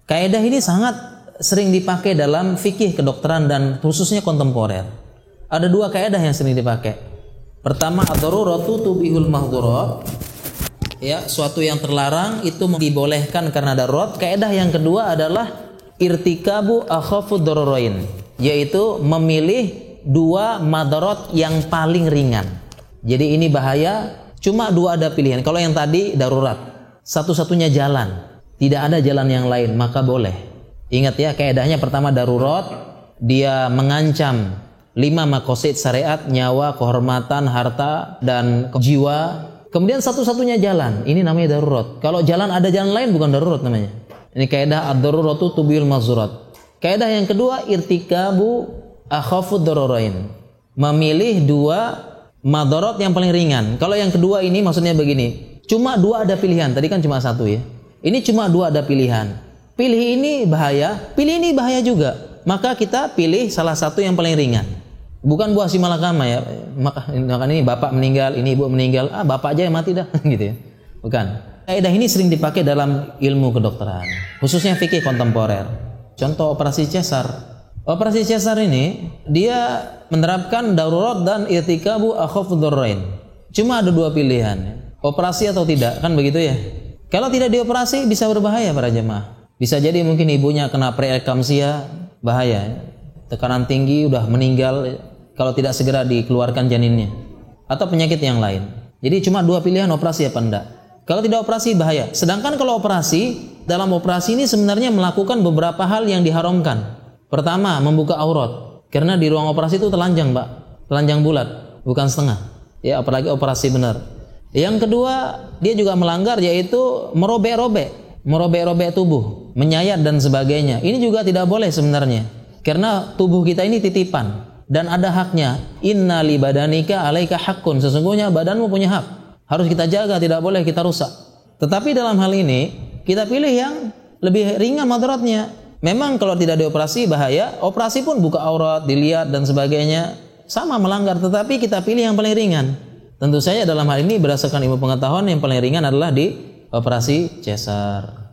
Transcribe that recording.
Kaidah ini sangat sering dipakai dalam fikih kedokteran dan khususnya kontemporer. Ada dua kaidah yang sering dipakai. Pertama, ad-daruratu tubihul mahdhurat. Ya, suatu yang terlarang itu dibolehkan karena darurat. Kaidah yang kedua adalah irtikabu akhafud dararain, yaitu memilih dua madarat yang paling ringan. Jadi ini bahaya, cuma dua ada pilihan. Kalau yang tadi darurat, satu-satunya jalan, tidak ada jalan yang lain, maka boleh. Ingat ya, kaidahnya pertama darurat, dia mengancam 5 maqasid syariat, nyawa, kehormatan, harta, dan jiwa. Kemudian satu-satunya jalan, ini namanya darurat. Kalau jalan ada jalan lain bukan darurat namanya. Ini kaidah ad-daruratu tubihul mahzurat. Kaidah yang kedua, irtikabu akhafud dararain. Memilih dua madarat yang paling ringan. Kalau yang kedua ini maksudnya begini, cuma dua ada pilihan. Tadi kan cuma satu ya. Ini cuma dua ada pilihan. Pilih ini bahaya, pilih ini bahaya juga. Maka kita pilih salah satu yang paling ringan. Bukan buah si malakama ya. Maka ini bapak meninggal, ini ibu meninggal, bapak aja yang mati dah gitu ya. Bukan. Kaidah ini sering dipakai dalam ilmu kedokteran, khususnya fikih kontemporer. Contoh operasi cesar. Operasi cesar ini dia menerapkan darurat dan irtikabu akhafud dararain. Cuma ada dua pilihan, operasi atau tidak, kan begitu ya. Kalau tidak dioperasi bisa berbahaya para jemaah. Bisa jadi mungkin ibunya kena preeklamsia, bahaya. Tekanan tinggi udah meninggal kalau tidak segera dikeluarkan janinnya, atau penyakit yang lain. Jadi cuma dua pilihan, operasi apa enggak. Kalau tidak operasi bahaya. Sedangkan kalau operasi, dalam operasi ini sebenarnya melakukan beberapa hal yang diharamkan. Pertama, membuka aurat. Karena di ruang operasi itu telanjang, Pak. Telanjang bulat, bukan setengah. Ya, apalagi operasi benar. Yang kedua, dia juga melanggar, yaitu merobek-robek tubuh, menyayat dan sebagainya. Ini juga tidak boleh sebenarnya. Karena tubuh kita ini titipan dan ada haknya. Inna li badanika alaika haqqun. Sesungguhnya badanmu punya hak. Harus kita jaga, tidak boleh kita rusak. Tetapi dalam hal ini kita pilih yang lebih ringan madaratnya. Memang kalau tidak dioperasi bahaya, operasi pun buka aurat, dilihat dan sebagainya, sama melanggar, tetapi kita pilih yang paling ringan. Tentu saja dalam hal ini berdasarkan ilmu pengetahuan yang paling ringan adalah di operasi cesar.